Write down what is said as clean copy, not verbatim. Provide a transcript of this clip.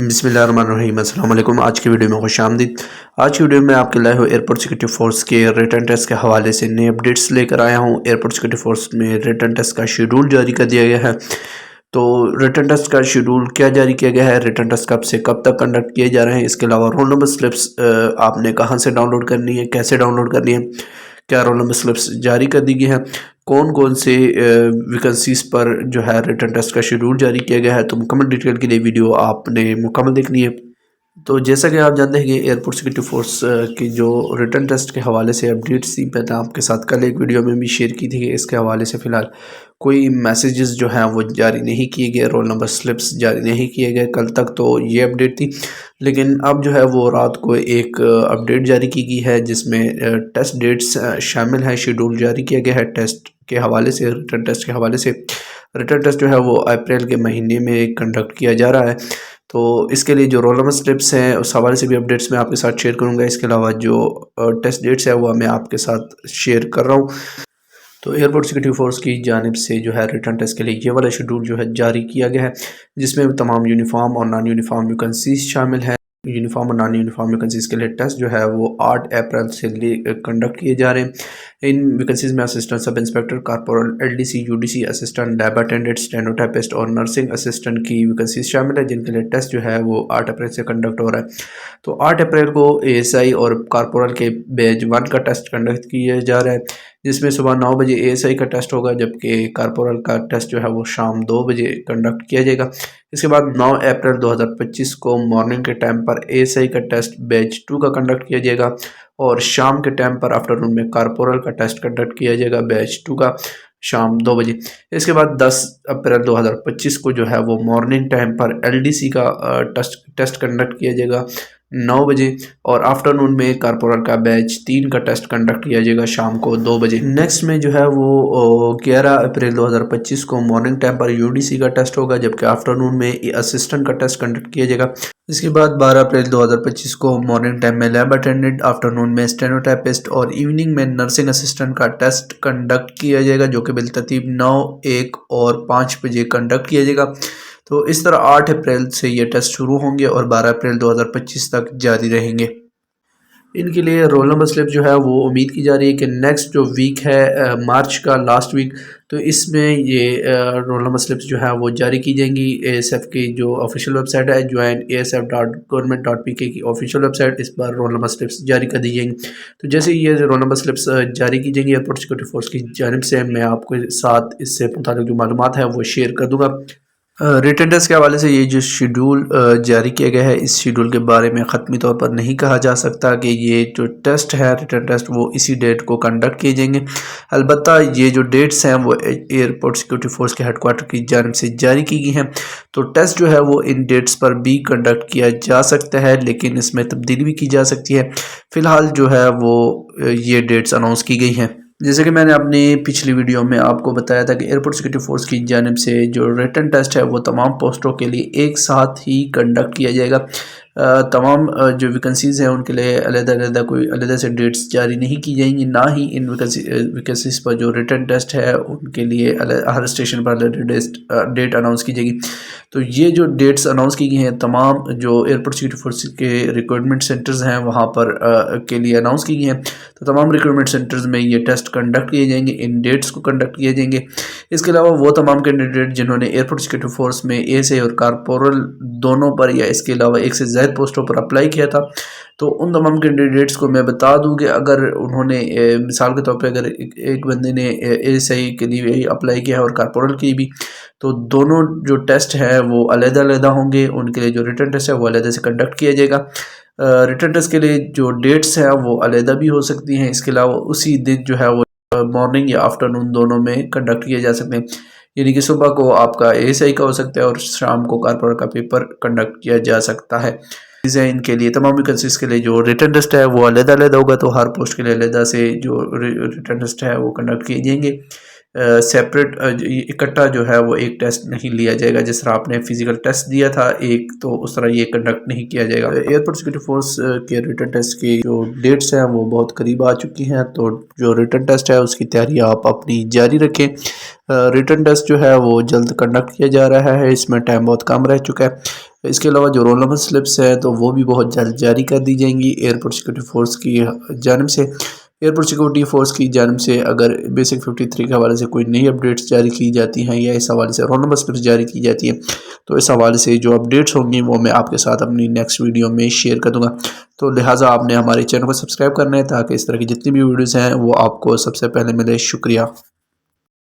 बिस्मिल्लाहिर्रहमानिर्रहीम। अस्सलाम वालेकुम। आज की वीडियो में खुश आमदीद। आज की वीडियो में आपके लाए हुए एयरपोर्ट सिक्योरिटी फोर्स के रिटन टेस्ट के हवाले से नए अपडेट्स लेकर आया हूं। एयरपोर्ट सिक्योरिटी फोर्स में रिटन टेस्ट का शेड्यूल जारी कर दिया गया है। तो रिटन टेस्ट का शेड्यूल क्या जारी किया गया है, रिटन टेस्ट कब से कब तक कंडक्ट किए जा रहे हैं, इसके अलावा रोल नंबर स्लिप्स आपने कहां से डाउनलोड करनी है, कैसे डाउनलोड करनी है, क्या रोल नंबर स्लिप्स जारी कर दी गई हैं, कौन कौन से वैकेंसीज़ पर जो है रिटन टेस्ट का शेड्यूल जारी किया गया है, तो मुकम्मल डिटेल के लिए वीडियो आपने मुकम्मल देखनी है। तो जैसा कि आप जानते हैं कि एयरपोर्ट सिक्योरिटी फोर्स की जो रिटन टेस्ट के हवाले से अपडेट्स थी, मैंने आपके साथ कल एक वीडियो में भी शेयर की थी कि इसके हवाले से फ़िलहाल कोई मैसेजेस जो हैं वो जारी नहीं किए गए, रोल नंबर स्लिप्स जारी नहीं किए गए। कल तक तो ये अपडेट थी, लेकिन अब जो है वो रात को एक अपडेट जारी की गई है जिसमें टेस्ट डेट्स शामिल हैं। शेड्यूल जारी किया गया है टेस्ट के हवाले से, रिटन टेस्ट के हवाले से। रिटन टेस्ट जो है वो अप्रैल के महीने में कंडक्ट किया जा रहा है। तो इसके लिए जो रोल नंबर स्लिप्स हैं उस हवाले से भी अपडेट्स मैं आपके साथ शेयर करूंगा। इसके अलावा जो टेस्ट डेट्स है वो मैं आपके साथ शेयर कर रहा हूँ। तो एयरपोर्ट सिक्योरिटी फोर्स की जानिब से जो है रिटर्न टेस्ट के लिए ये वाला शेड्यूल जो है जारी किया गया है, जिसमें तमाम यूनिफॉर्म और नॉन यूनिफॉर्म वैकेंसीज शामिल हैं। यूनिफॉर्म और नॉन यूनिफॉर्म वैकेंसीज के लिए टेस्ट जो है वो 8 अप्रैल से कंडक्ट किए जा रहे हैं। इन वैकेंसीज में assistant sub inspector, corporal, LDC, UDC assistant, lab attendant, stenotypist और नर्सिंग असिस्टेंट की वैकेंसीज शामिल है, जिनके लिए टेस्ट जो है वो 8 अप्रैल से कंडक्ट हो रहा है। तो 8 अप्रैल को एएसआई और कॉर्पोरल के बैच 1 का टेस्ट कंडक्ट किया जा रहा है, जिसमें सुबह 9 बजे एएसआई का टेस्ट होगा, जबकि कॉर्पोरल का टेस्ट जो है वो शाम 2 बजे कंडक्ट किया जाएगा। इसके बाद 9 अप्रैल 2025 को मॉर्निंग के टाइम पर एएसआई का टेस्ट बैच 2 का कंडक्ट किया जाएगा और शाम के टाइम पर आफ्टरनून में कॉर्पोरल का टेस्ट कंडक्ट किया जाएगा बैच 2 का शाम 2 बजे। इसके बाद 10 अप्रैल 2025 को जो है वो मॉर्निंग टाइम पर एलडीसी का टेस्ट कंडक्ट किया जाएगा 9 बजे और आफ्टरनून में कॉर्पोरल का बैच 3 का टेस्ट कंडक्ट किया जाएगा शाम को 2 बजे। नेक्स्ट में जो है वो 11 अप्रैल 2025 को मॉर्निंग टाइम पर यूडीसी का टेस्ट होगा, जबकि आफ्टरनून में असिस्टेंट का टेस्ट कंडक्ट किया जाएगा। इसके बाद 12 अप्रैल 2025 को मॉर्निंग टाइम में लैब अटेंडेंट, आफ्टरनून में स्टेनोटाइपिस्ट और इवनिंग में नर्सिंग असिस्टेंट का टेस्ट कंडक्ट किया जाएगा, जो कि बिलतरतीब 9, 1 और 5 बजे कंडक्ट किया जाएगा। तो इस तरह 8 अप्रैल से ये टेस्ट शुरू होंगे और 12 अप्रैल 2025 तक जारी रहेंगे। इनके लिए रोल नंबर स्लिप जो है वो उम्मीद की जा रही है कि नेक्स्ट जो वीक है मार्च का लास्ट वीक, तो इसमें ये रोल नंबर स्लिप्स जो है वो जारी की जाएंगी। एएसएफ की जो ऑफिशियल वेबसाइट है joinasf.government.pk की ऑफिशियल वेबसाइट, इस पर रोल नंबर स्लिप्स जारी कर दी जाएंगी। तो जैसे ये रोल नंबर स्लिप्स जारी की जाएंगी एयरपोर्ट सिक्योरिटी फोर्स की जानिब से, मैं आपके साथ इससे मुताल्लिक जो मालूमात है वो शेयर कर दूँगा। रिटन टेस्ट के हवाले से ये जो शेड्यूल जारी किया गया है, इस शेड्यूल के बारे में ख़त्मी तौर पर नहीं कहा जा सकता कि ये जो टेस्ट है रिटन टेस्ट वो इसी डेट को कंडक्ट किए जाएंगे। अलबत्ता ये जो डेट्स हैं वो एयरपोर्ट सिक्योरिटी फोर्स के हेडक्वार्टर की जानिब से जारी की गई हैं। तो टेस्ट जो है वो इन डेट्स पर भी कंडक्ट किया जा सकता है, लेकिन इसमें तब्दीली भी की जा सकती है। फ़िलहाल जो है वो ये डेट्स अनाउंस की गई हैं। जैसे कि मैंने अपनी पिछली वीडियो में आपको बताया था कि एयरपोर्ट सिक्योरिटी फोर्स की जानिब से जो रिटन टेस्ट है वो तमाम पोस्टों के लिए एक साथ ही कंडक्ट किया जाएगा। तमाम जो वैकेंसीज़ हैं उनके लिए कोई अलग से डेट्स जारी नहीं की जाएंगी, ना ही इन वैकेंसीज़ पर जो रिटन टेस्ट है उनके लिए हर स्टेशन पर डेट अनाउंस की जाएगी। तो ये जो डेट्स अनाउंस की गई हैं तमाम जो एयरपोर्ट सिक्योरिटी फोर्स के रिक्रूटमेंट सेंटर्स हैं वहाँ पर के लिए अनाउंस की गई हैं। तो तमाम रिक्रूटमेंट सेंटर्स में ये टेस्ट कंडक्ट किए जाएंगे, इन डेट्स को कंडक्ट किए जाएंगे। इसके अलावा वो तमाम कैंडिडेट जिन्होंने एयरपोर्ट सिक्योरिटी फोर्स में एएसआई और कॉर्पोरल दोनों पर या इसके अलावा एक से ज़्यादा पोस्टों पर अप्लाई किया था, तो उन तमाम कैंडिडेट्स को मैं बता दूं कि अगर उन्होंने मिसाल के तौर पे अगर एक बंदे ने एएसआई के लिए अप्लाई किया है और कॉर्पोरल की भी, तो दोनों जो टेस्ट है वो अलग-अलग होंगे। उनके लिए जो रिटन टेस्ट है वो अलग से कंडक्ट किया जाएगा। रिटन टेस्ट के लिए जो डेट्स हैं वो अलग भी हो सकती हैं। इसके अलावा उसी दिन जो है वो मॉर्निंग या आफ्टरनून दोनों में कंडक्ट किए जा सकते हैं, यानी कि सुबह को आपका एएसआई का हो सकता है और शाम को कॉर्पोरल का पेपर कंडक्ट किया जा सकता है। इनके लिए तमाम वैकेंसीज के लिए जो रिटन टेस्ट है वो अलग होगा, तो हर पोस्ट के लिए अलग से जो रिटन टेस्ट है वो कंडक्ट किए जाएंगे। سیپریٹ اکٹھا جو ہے وہ ایک ٹیسٹ نہیں لیا جائے گا. جس طرح آپ نے فزیکل ٹیسٹ دیا تھا ایک، تو اس طرح یہ کنڈکٹ نہیں کیا جائے گا. ایئرپورٹ سیکورٹی فورس کے ریٹن ٹیسٹ کی جو ڈیٹس ہیں وہ بہت قریب آ چکی ہیں، تو جو ریٹن ٹیسٹ ہے اس کی تیاری آپ اپنی جاری رکھیں. ریٹن ٹیسٹ جو ہے وہ جلد کنڈکٹ کیا جا رہا ہے، اس میں ٹائم بہت کم رہ چکا ہے. اس کے علاوہ جو رول نمبر سلپس ہیں تو وہ بھی بہت جلد جاری کر دی جائیں گی ایئرپورٹ سیکورٹی فورس کی جانب سے. ایئرپورٹ سیکورٹی فورس کی جانب سے اگر بیسک 53 کے حوالے سے کوئی نئی اپڈیٹس جاری کی جاتی ہیں یا اس حوالے سے رول نمبر سلپس جاری کی جاتی ہیں، تو اس حوالے سے جو اپڈیٹس ہوں گی وہ میں آپ کے ساتھ اپنی نیکسٹ ویڈیو میں شیئر کر دوں گا. تو لہٰذا آپ نے ہمارے چینل کو سبسکرائب کرنا ہے تاکہ اس طرح کی جتنی بھی ویڈیوز ہیں وہ آپ کو سب سے پہلے ملے. شکریہ.